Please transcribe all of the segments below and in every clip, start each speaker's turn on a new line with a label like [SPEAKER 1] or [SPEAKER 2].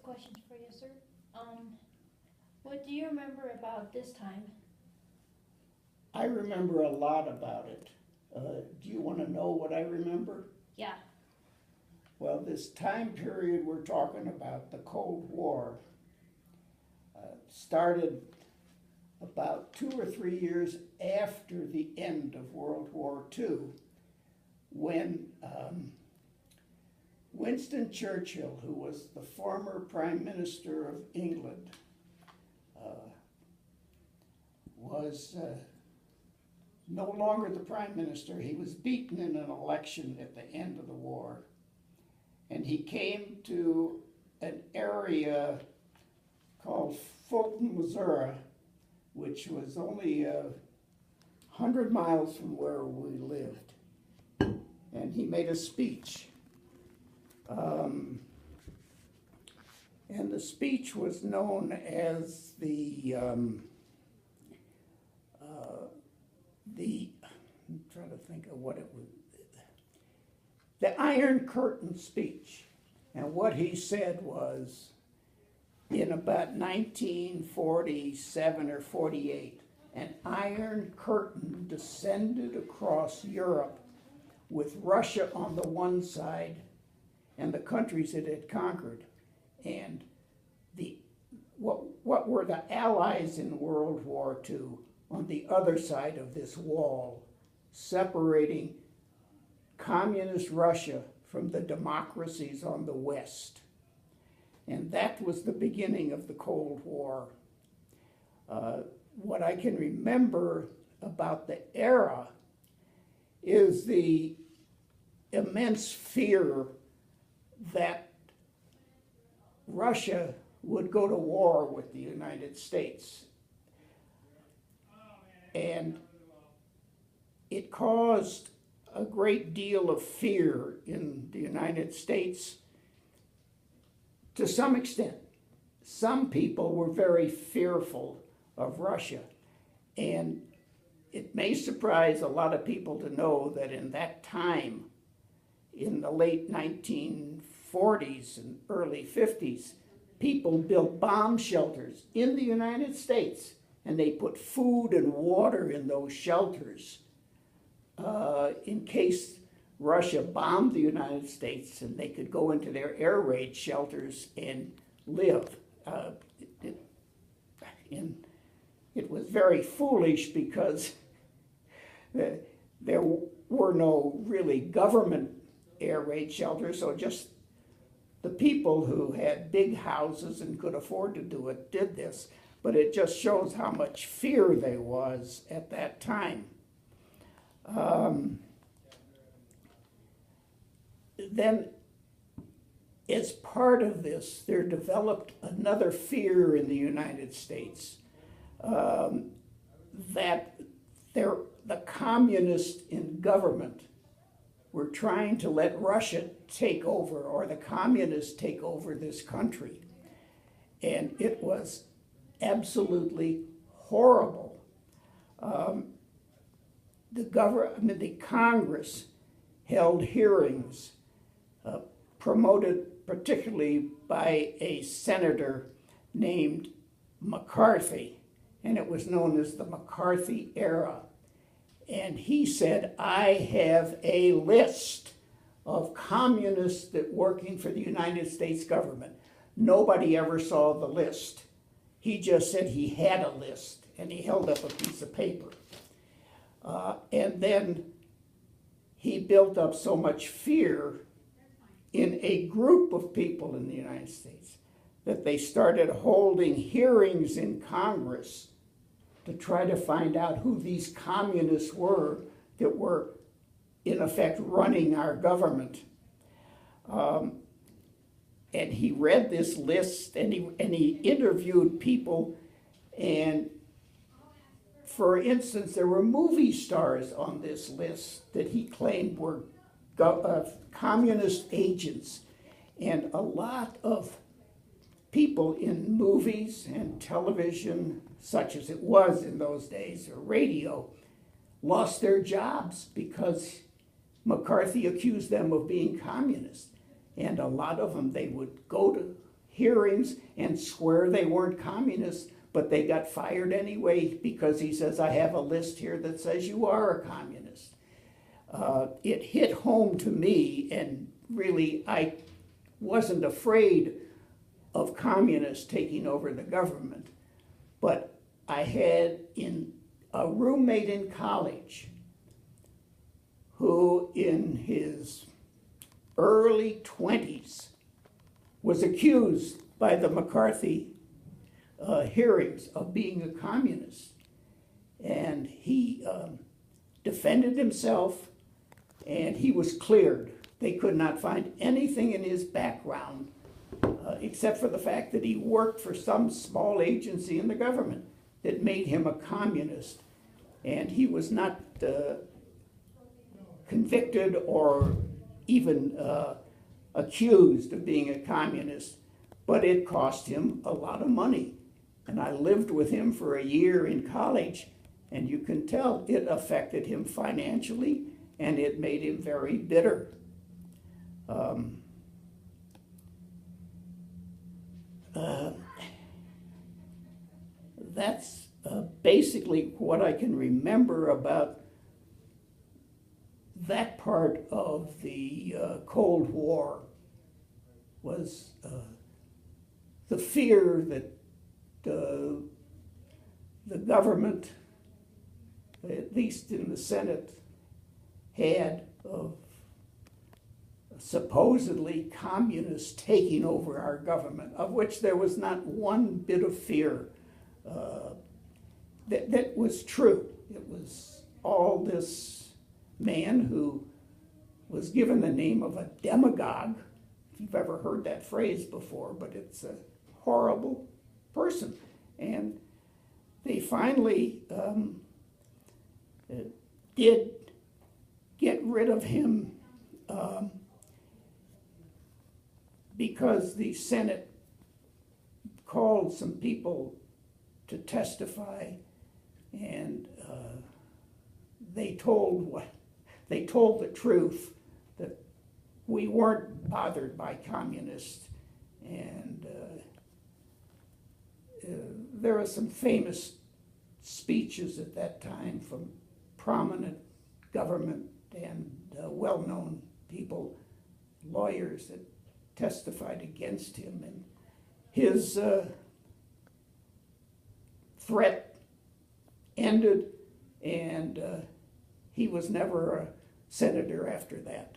[SPEAKER 1] questions for you, sir. What do you remember about this time?
[SPEAKER 2] I remember a lot about it. Do you want to know what I remember?
[SPEAKER 1] Yeah.
[SPEAKER 2] Well, this time period we're talking about, the Cold War, started about 2 or 3 years after the end of World War II, when Winston Churchill, who was the former Prime Minister of England, was no longer the Prime Minister. He was beaten in an election at the end of the war. And he came to an area called Fulton, Missouri, which was only 100 miles from where we lived. And he made a speech. And the speech was known as I'm trying to think of what it was, the Iron Curtain speech. And what he said was, in about 1947 or 48, an Iron Curtain descended across Europe with Russia on the one side and the countries it had conquered. And what were the Allies in World War II on the other side of this wall, separating communist Russia from the democracies on the West. And that was the beginning of the Cold War. What I can remember about the era is the immense fear that Russia would go to war with the United States. And it caused a great deal of fear in the United States to some extent. Some people were very fearful of Russia. And it may surprise a lot of people to know that in that time, in the late 1940s and early 50s, people built bomb shelters in the United States, and they put food and water in those shelters in case Russia bombed the United States, and they could go into their air raid shelters and live. It was very foolish because there were no really government air raid shelters, so just the people who had big houses and could afford to do it did this. But it just shows how much fear there was at that time. Then, as part of this, there developed another fear in the United States that the communists in government were trying to let Russia take over, or the communists take over this country. And it was absolutely horrible. The Congress held hearings promoted particularly by a senator named McCarthy, and it was known as the McCarthy era. And he said, I have a list of communists that working for the United States government. Nobody ever saw the list. He just said he had a list, and he held up a piece of paper. And then he built up so much fear in a group of people in the United States that they started holding hearings in Congress to try to find out who these communists were that were, in effect, running our government. And he read this list, and he interviewed people, and for instance, there were movie stars on this list that he claimed were communist agents, and a lot of people in movies and television, such as it was in those days, or radio, lost their jobs because McCarthy accused them of being communist. And a lot of them, they would go to hearings and swear they weren't communists, but they got fired anyway because he says, I have a list here that says you are a communist. It hit home to me, and really I wasn't afraid of communists taking over the government, but I had a roommate in college who in his early 20s was accused by the McCarthy hearings of being a communist. And he defended himself, and he was cleared. They could not find anything in his background except for the fact that he worked for some small agency in the government that made him a communist. And he was not convicted or even accused of being a communist, but it cost him a lot of money. And I lived with him for a year in college, and you can tell it affected him financially, and it made him very bitter. That's basically what I can remember about that part of the Cold War, was the fear that the government, at least in the Senate, had of supposedly communists taking over our government, of which there was not one bit of fear. That was true. It was all this man who was given the name of a demagogue, if you've ever heard that phrase before, but it's a horrible person. And they finally did get rid of him because the Senate called some people to testify, and they told the truth, that we weren't bothered by communists. And there are some famous speeches at that time from prominent government and well-known people, lawyers, that testified against him. And his threat ended, and he was never a senator after that.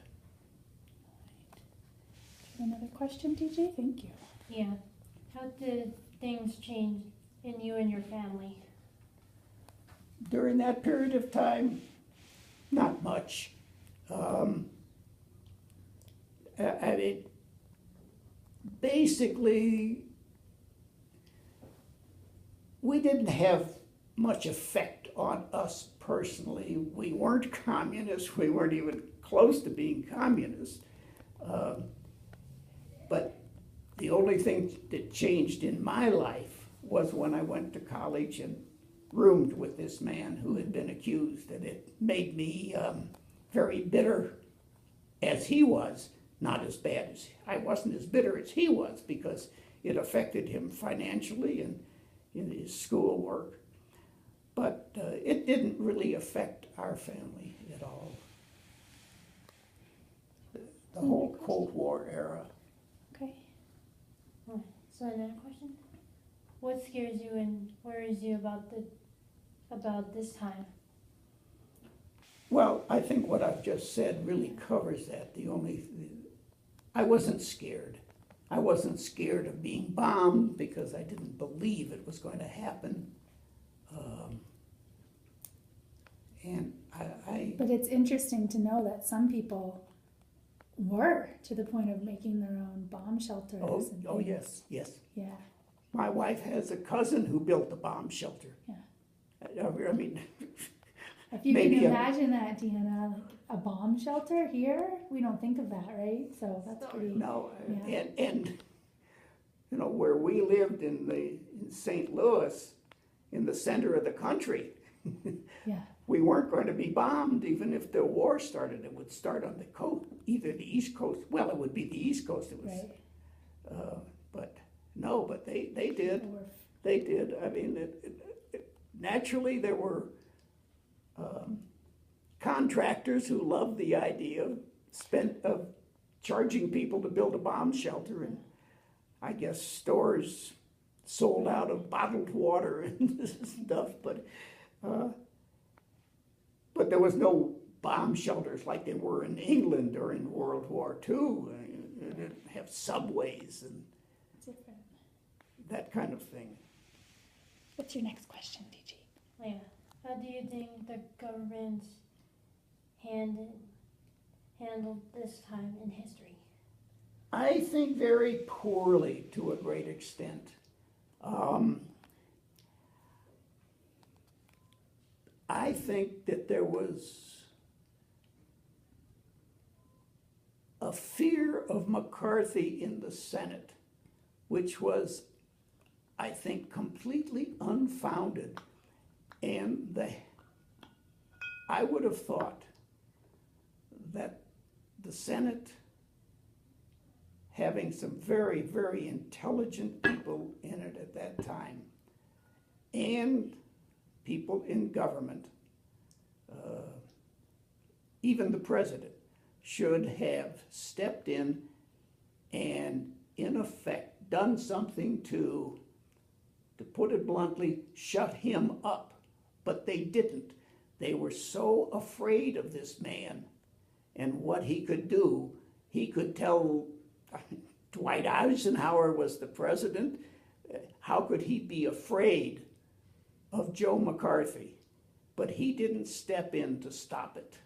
[SPEAKER 3] Another question, TJ? Thank you.
[SPEAKER 1] Yeah. How did things change in you and your family?
[SPEAKER 2] During that period of time, not much. I mean, basically, we didn't have much effect on us personally. We weren't communists. We weren't even close to being communists. But the only thing that changed in my life was when I went to college and roomed with this man who had been accused, and it made me very bitter, as he was. Not as bad as, I wasn't as bitter as he was, because it affected him financially and in his schoolwork. But it didn't really affect our family at all. The whole Cold War era.
[SPEAKER 3] Okay.
[SPEAKER 1] So another question: what scares you and worries you about this time?
[SPEAKER 2] Well, I think what I've just said really covers that. I wasn't scared. I wasn't scared of being bombed because I didn't believe it was going to happen.
[SPEAKER 3] But it's interesting to know that some people were, to the point of making their own bomb shelters.
[SPEAKER 2] Oh yes, yes.
[SPEAKER 3] Yeah.
[SPEAKER 2] My wife has a cousin who built a bomb shelter.
[SPEAKER 3] Yeah.
[SPEAKER 2] I mean,
[SPEAKER 3] If you
[SPEAKER 2] maybe
[SPEAKER 3] can imagine that, Deanna, like a bomb shelter here, we don't think of that, right? So that's pretty.
[SPEAKER 2] no,
[SPEAKER 3] Yeah.
[SPEAKER 2] and you know, where we lived in St. Louis, in the center of the country,
[SPEAKER 3] Yeah.
[SPEAKER 2] we weren't going to be bombed even if the war started. It would start on the coast, either the East Coast. Well, it would be the East Coast. It was,
[SPEAKER 3] Right.
[SPEAKER 2] but No, but they did.
[SPEAKER 3] Or
[SPEAKER 2] They did. I mean, naturally, there were contractors who loved the idea of charging people to build a bomb shelter, and I guess stores sold out of bottled water and stuff, but there was no bomb shelters like they were in England during World War II. They didn't have subways and
[SPEAKER 3] different.
[SPEAKER 2] that kind of thing.
[SPEAKER 3] What's your next question, DG?
[SPEAKER 1] Yeah. How do you think the government handled this time in history?
[SPEAKER 2] I think very poorly to a great extent. I think that there was a fear of McCarthy in the Senate, which was, I think, completely unfounded. And I would have thought that the Senate, having some very, very intelligent people in it at that time, and people in government, even the president, should have stepped in and, in effect, done something to put it bluntly, shut him up. But they didn't. They were so afraid of this man and what he could do. He could tell Dwight Eisenhower was the president. How could he be afraid of Joe McCarthy? But he didn't step in to stop it.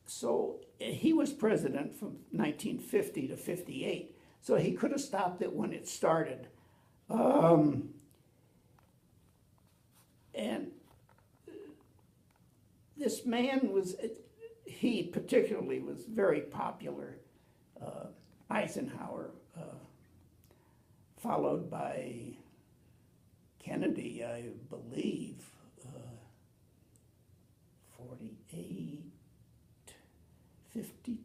[SPEAKER 2] So he was president from 1950 to 58. So he could have stopped it when it started. And this man he particularly was very popular. Eisenhower, followed by Kennedy, I believe, 48, 50,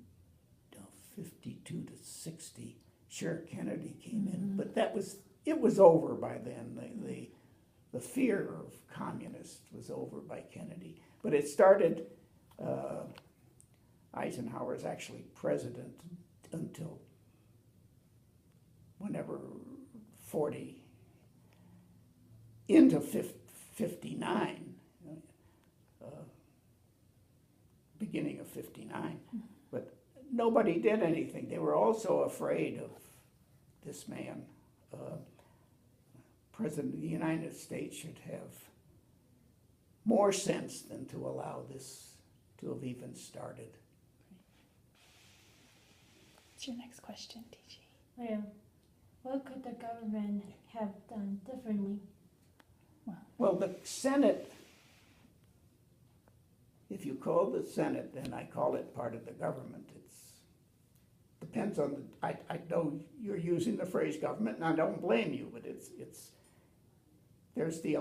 [SPEAKER 2] no, 52 to 60. Sure, Kennedy came in, but it was over by then. The fear of communists was over by Kennedy. But it started, Eisenhower is actually president until whenever 40, into 59, beginning of 59. But nobody did anything. They were also afraid of this man. President of the United States should have more sense than to allow this to have even started.
[SPEAKER 3] What's your next question, DG?
[SPEAKER 1] Yeah. What could the government have done differently?
[SPEAKER 2] Well, the Senate, if you call the Senate, then I call it part of the government. Depends on I know you're using the phrase government, and I don't blame you, but there's the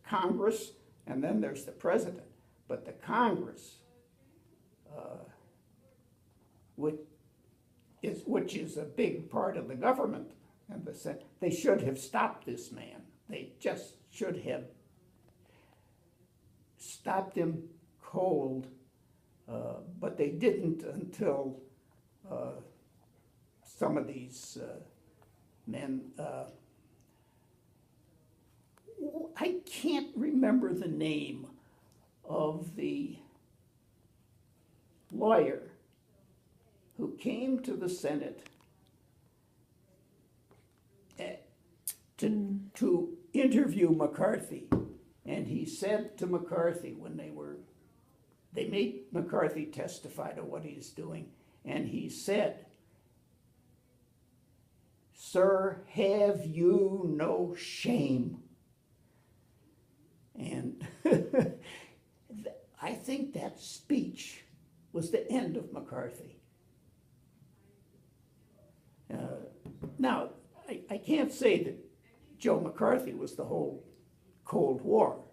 [SPEAKER 2] Congress, and then there's the president. But the Congress, which is a big part of the government, and the Senate, they should have stopped this man. They just should have stopped him cold, but they didn't until some of these men. I can't remember the name of the lawyer who came to the Senate to interview McCarthy. And he said to McCarthy when they made McCarthy testify to what he's doing, and he said, "Sir, have you no shame?" And I think that speech was the end of McCarthy. Now, I can't say that Joe McCarthy was the whole Cold War,